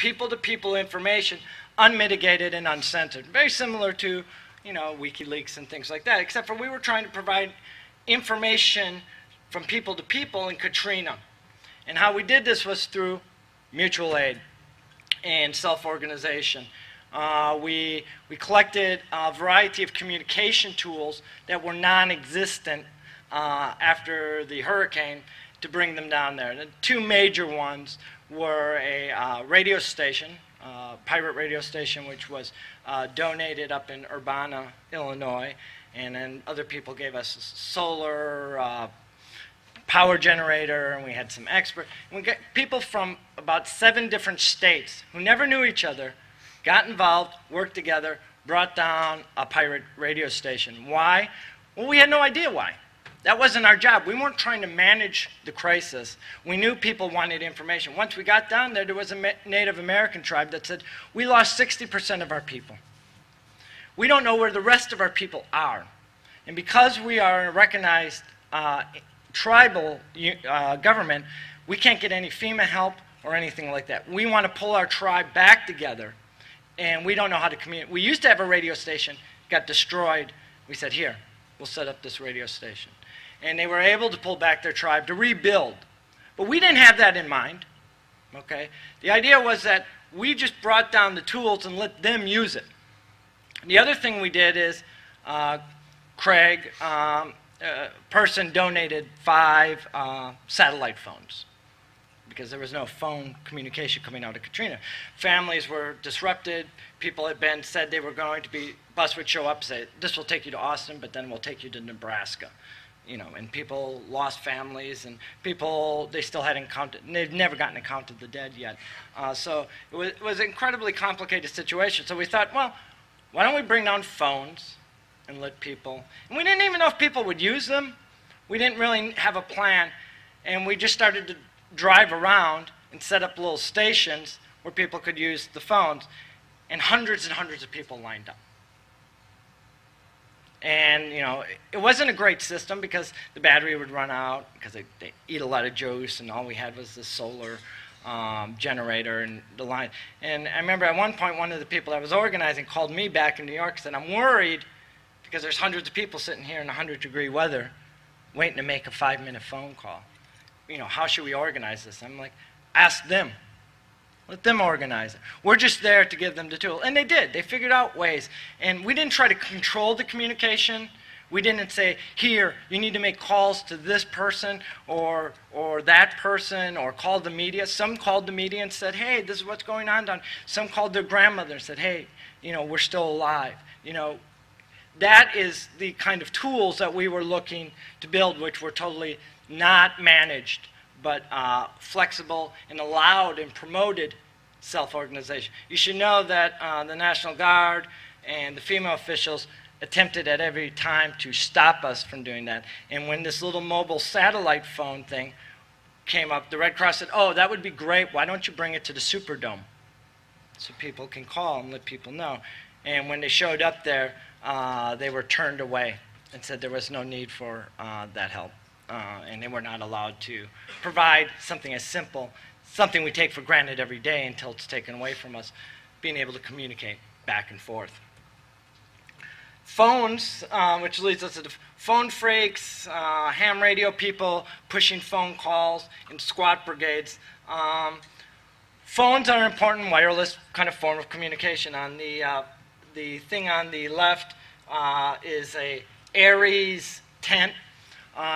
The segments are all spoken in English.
people-to-people information, unmitigated and uncensored. Very similar to, WikiLeaks and things like that, except for we were trying to provide information from people to people in Katrina. And how we did this was through mutual aid and self-organization. We collected a variety of communication tools that were non-existent after the hurricane to bring them down there. The two major ones were a radio station, pirate radio station, which was donated up in Urbana, Illinois, and then other people gave us a solar power generator, and we had some experts. We got people from about 7 different states who never knew each other, got involved, worked together, brought down a pirate radio station. Why? Well, we had no idea why. That wasn't our job. We weren't trying to manage the crisis. We knew people wanted information. Once we got down there, there was a Native American tribe that said, we lost 60% of our people. We don't know where the rest of our people are. And because we are a recognized tribal government, we can't get any FEMA help or anything like that. We want to pull our tribe back together, and we don't know how to communicate. We used to have a radio station, got destroyed. We said, here, we'll set up this radio station. And they were able to pull back their tribe to rebuild. But we didn't have that in mind, okay? The idea was that we just brought down the tools and let them use it. The other thing we did is Craig, person donated 5 satellite phones because there was no phone communication coming out of Katrina. Families were disrupted. People had been said they were going to be, bus would show up and say, this will take you to Austin, but then we'll take you to Nebraska. And people lost families, and people, they still hadn't counted, and they've never gotten to count the dead yet. So it was an incredibly complicated situation. So we thought, well, why don't we bring down phones and let people, and we didn't even know if people would use them. We didn't really have a plan, and we just started to drive around and set up little stations where people could use the phones, and hundreds of people lined up. And, it wasn't a great system because the battery would run out because they eat a lot of juice, and all we had was the solar generator and the line. And I remember at one point, one of the people that was organizing called me back in New York and said, I'm worried because there's hundreds of people sitting here in 100-degree weather waiting to make a 5-minute phone call. How should we organize this? I'm like, ask them. Let them organize it. We're just there to give them the tool. And they did. They figured out ways. And we didn't try to control the communication. We didn't say, here, you need to make calls to this person or that person, or call the media. Some called the media and said, hey, this is what's going on down. Some called their grandmother and said, hey, we're still alive. That is the kind of tools that we were looking to build, which were totally not managed, but flexible and allowed and promoted self-organization. You should know that the National Guard and the FEMA officials attempted at every time to stop us from doing that. And when this little mobile satellite phone thing came up, the Red Cross said, oh, that would be great. Why don't you bring it to the Superdome so people can call and let people know? And when they showed up there, they were turned away and said there was no need for that help. And they were not allowed to provide something as simple, something we take for granted every day until it's taken away from us, being able to communicate back and forth. Phones, which leads us to the phone freaks, ham radio people pushing phone calls in squad brigades. Phones are an important wireless kind of form of communication. On the thing on the left is a Aries 10.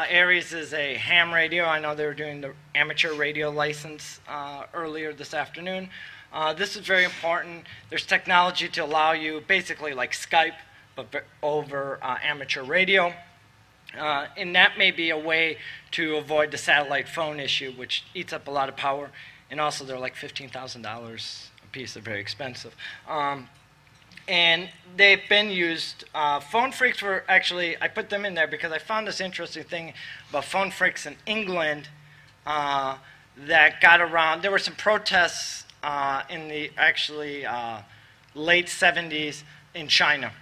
Aries is a ham radio. I know they were doing the amateur radio license earlier this afternoon. This is very important. There's technology to allow you, basically like Skype, but over amateur radio. And that may be a way to avoid the satellite phone issue, which eats up a lot of power. And also they're like $15,000 a piece. They're very expensive. And they've been used. Phone freaks were actually, I put them in there because I found this interesting thing about phone freaks in England that got around. There were some protests in the late 70s in China.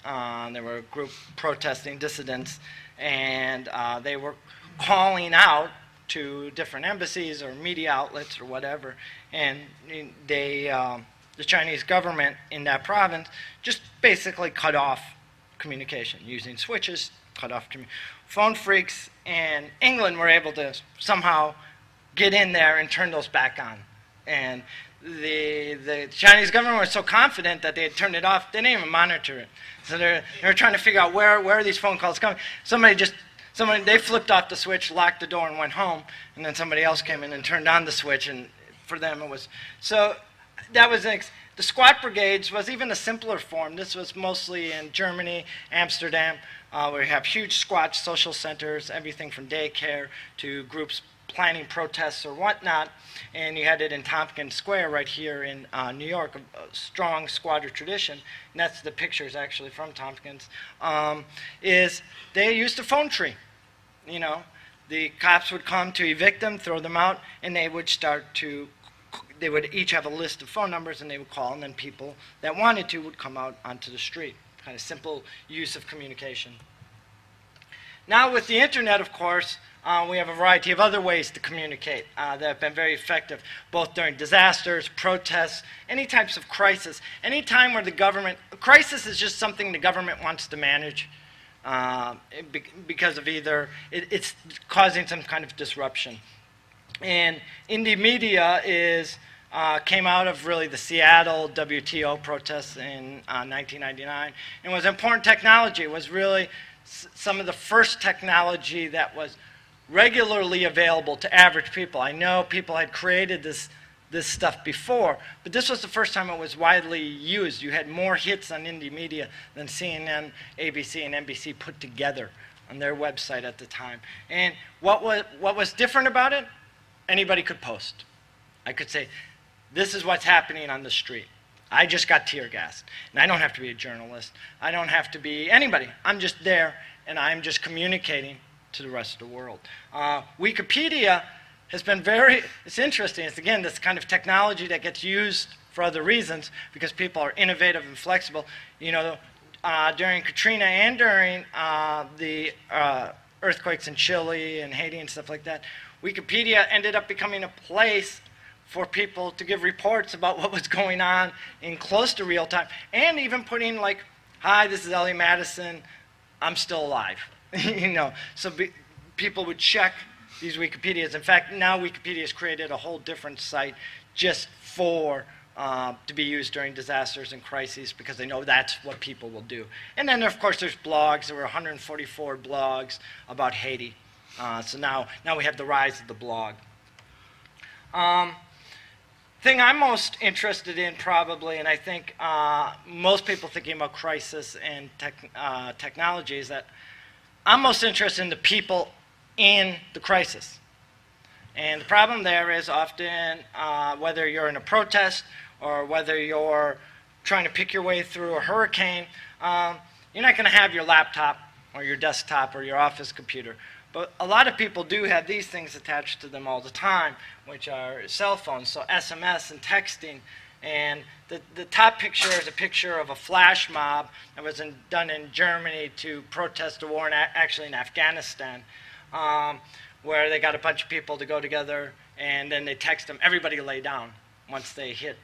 There were a group protesting, dissidents, and they were calling out to different embassies or media outlets or whatever, and they, the Chinese government in that province just basically cut off communication using switches, cut off phone phreaks, and England were able to somehow get in there and turn those back on. And the Chinese government was so confident that they had turned it off, they didn't even monitor it. So they were trying to figure out where are these phone calls coming. They flipped off the switch, locked the door, and went home. And then somebody else came in and turned on the switch, and for them it was. So that was the squat brigades was even a simpler form. This was mostly in Germany, Amsterdam, where we have huge squat social centers, everything from daycare to groups planning protests or whatnot, and you had it in Tompkins Square right here in New York, a strong squatter tradition, and that's the pictures actually from Tompkins, is they used a phone tree. You know, the cops would come to evict them, throw them out, and they would they would each have a list of phone numbers, and they would call, and then people that wanted to would come out onto the street. Kind of simple use of communication. Now with the internet, of course, we have a variety of other ways to communicate that have been very effective, both during disasters, protests, any types of crisis. Any time where a crisis is just something the government wants to manage because of either, it's causing some kind of disruption. And indie media came out of really the Seattle WTO protests in 1999, and was important technology. It was really some of the first technology that was regularly available to average people. I know people had created this stuff before, but this was the first time it was widely used. You had more hits on indie media than CNN, ABC, and NBC put together on their website at the time. And what was different about it? Anybody could post. I could say, this is what's happening on the street. I just got tear gassed. And I don't have to be a journalist. I don't have to be anybody. I'm just there, and I'm just communicating to the rest of the world. Wikipedia has been it's interesting. It's, again, this kind of technology that gets used for other reasons because people are innovative and flexible. You know, during Katrina and during the earthquakes in Chile and Haiti and stuff like that, Wikipedia ended up becoming a place for people to give reports about what was going on in close to real time, and even putting like, hi, this is Ellie Madison, I'm still alive. You know, so people would check these Wikipedias. In fact, now Wikipedia has created a whole different site just for to be used during disasters and crises because they know that's what people will do. And then, of course, there's blogs. There were 144 blogs about Haiti. So now we have the rise of the blog. Thing I'm most interested in probably, and I think most people thinking about crisis and technology, is that I'm most interested in the people in the crisis. And the problem there is often whether you're in a protest or whether you're trying to pick your way through a hurricane, you're not going to have your laptop or your desktop or your office computer. But a lot of people do have these things attached to them all the time, which are cell phones, so SMS and texting. And the top picture is a picture of a flash mob that was done in Germany to protest a war actually in Afghanistan, where they got a bunch of people to go together, and then they text them, everybody lay down once they hit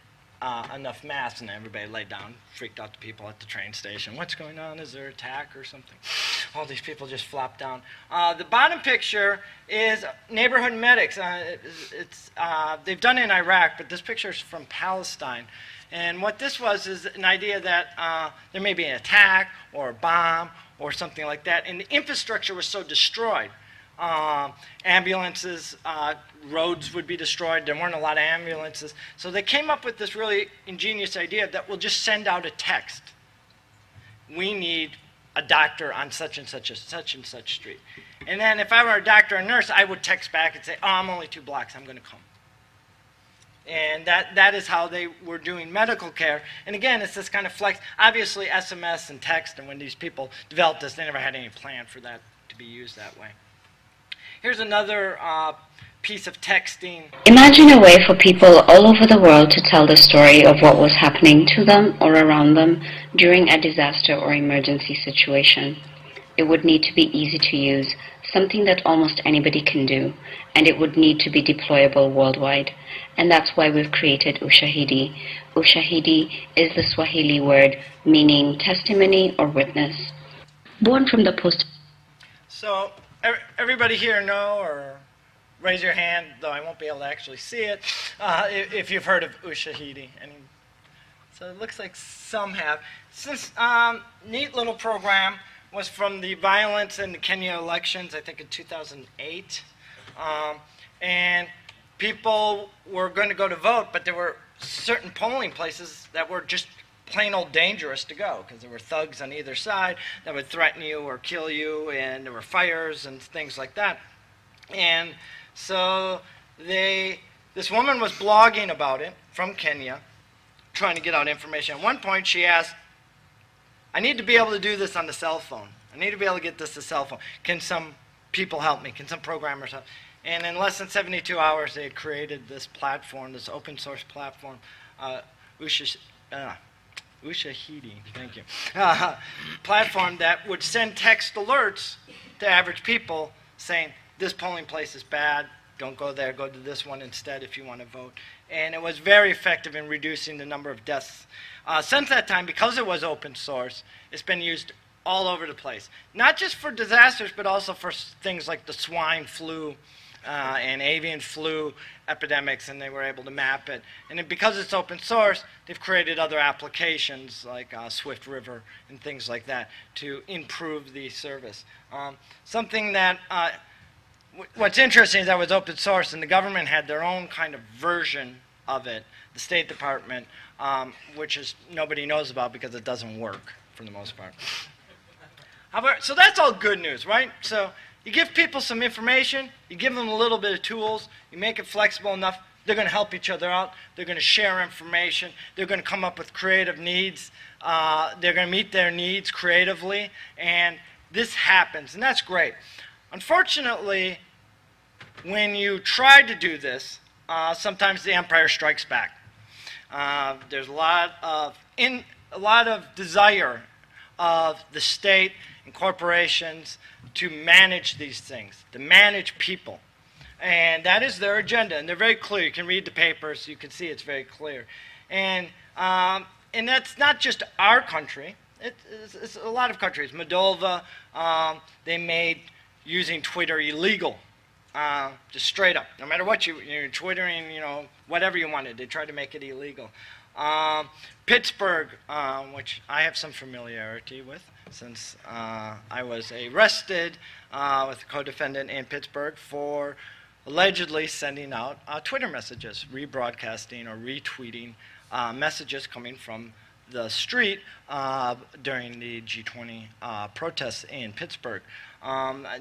enough mass, and everybody laid down, freaked out the people at the train station. What's going on? Is there an attack or something? All these people just flopped down. The bottom picture is neighborhood medics. They've done it in Iraq, but this picture is from Palestine. And what this was is an idea that there may be an attack or a bomb or something like that, and the infrastructure was so destroyed. Ambulances, roads would be destroyed. There weren't a lot of ambulances. So they came up with this really ingenious idea that we'll just send out a text. We need a doctor on such and such street. And then if I were a doctor or nurse, I would text back and say, oh, I'm only 2 blocks, I'm going to come. And that is how they were doing medical care. And again, it's this kind of flex. Obviously, SMS and text, and when these people developed this, they never had any plan for that to be used that way. Here's another piece of texting. Imagine a way for people all over the world to tell the story of what was happening to them or around them during a disaster or emergency situation. it would need to be easy to use, something that almost anybody can do, and it would need to be deployable worldwide. And that's why we've created Ushahidi. Ushahidi is the Swahili word meaning testimony or witness. Born from the post. So everybody here know, or raise your hand, though I won't be able to actually see it, if you've heard of Ushahidi. So it looks like some have. This neat little program was from the violence in the Kenya elections, I think in 2008. And people were going to go to vote, but there were certain polling places that were just plain old dangerous to go, because there were thugs on either side that would threaten you or kill you, and there were fires and things like that. And so this woman was blogging about it from Kenya, trying to get out information. At one point she asked, I need to be able to do this on the cell phone. I need to be able to get this to cell phone. Can some people help me? Can some programmers help? And in less than 72 hours, they had created this platform, this open source platform, Ushahidi, thank you, platform that would send text alerts to average people saying, this polling place is bad, don't go there, go to this one instead if you want to vote. And it was very effective in reducing the number of deaths. Since that time, because it was open source, it's been used all over the place. Not just for disasters, but also for things like the swine flu and avian flu epidemics, and they were able to map it. And because it's open source, they've created other applications like Swift River and things like that to improve the service. Something that what's interesting is that it was open source, and the government had their own kind of version of it, the State Department, which is nobody knows about because it doesn't work for the most part. However, so that's all good news, right? So you give people some information, you give them a little bit of tools, you make it flexible enough, they're going to help each other out, they're going to share information, they're going to come up with creative needs, they're going to meet their needs creatively, and this happens, and that's great. Unfortunately, when you try to do this, sometimes the empire strikes back. There's a lot of desire of the state and corporations to manage these things, to manage people. And that is their agenda, and they're very clear. You can read the papers, you can see it's very clear. And that's not just our country, it's a lot of countries. Moldova, they made using Twitter illegal, just straight up. No matter what you're twittering, whatever you wanted, they tried to make it illegal. Pittsburgh, which I have some familiarity with, since I was arrested with a co-defendant in Pittsburgh for allegedly sending out Twitter messages, rebroadcasting or retweeting messages coming from the street during the G20 protests in Pittsburgh.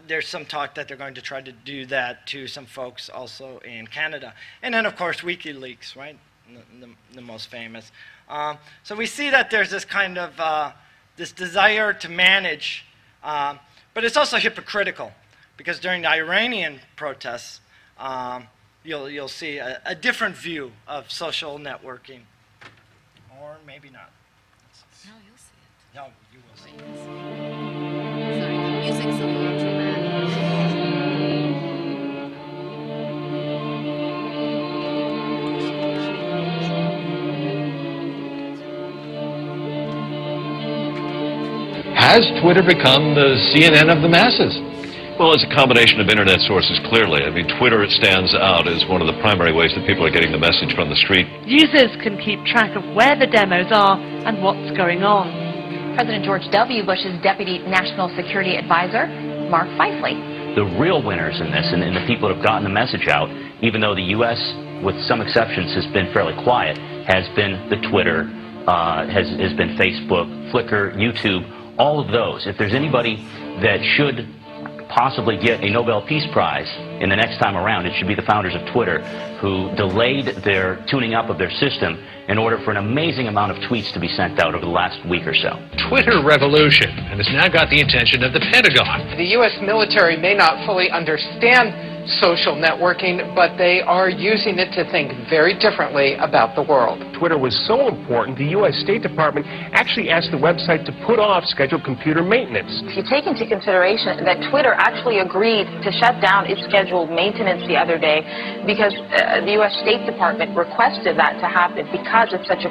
There's some talk that they're going to try to do that to some folks also in Canada. And then, of course, WikiLeaks, right? The most famous. So we see that there's this kind of this desire to manage, but it's also hypocritical, because during the Iranian protests, you'll see a different view of social networking, or maybe not. No, you'll see it. No, you will see it. Sorry, the music's a little dramatic. Has Twitter become the CNN of the masses? Well, it's a combination of internet sources, clearly. I mean, Twitter stands out as one of the primary ways that people are getting the message from the street. Users can keep track of where the demos are and what's going on. President George W. Bush's Deputy National Security Advisor, Mark Feifley. The real winners in this, and the people that have gotten the message out, even though the U.S., with some exceptions, has been fairly quiet, has been the Twitter, has been Facebook, Flickr, YouTube, all of those. If there's anybody that should possibly get a Nobel Peace Prize in the next time around, it should be the founders of Twitter, who delayed their tuning up of their system in order for an amazing amount of tweets to be sent out over the last week or so. Twitter revolution, and has now got the attention of the Pentagon. The U.S. military may not fully understand social networking, but they are using it to think very differently about the world. Twitter was so important, the U.S. State Department actually asked the website to put off scheduled computer maintenance. If you take into consideration that Twitter actually agreed to shut down its scheduled maintenance the other day because the U.S. State Department requested that to happen because it's such a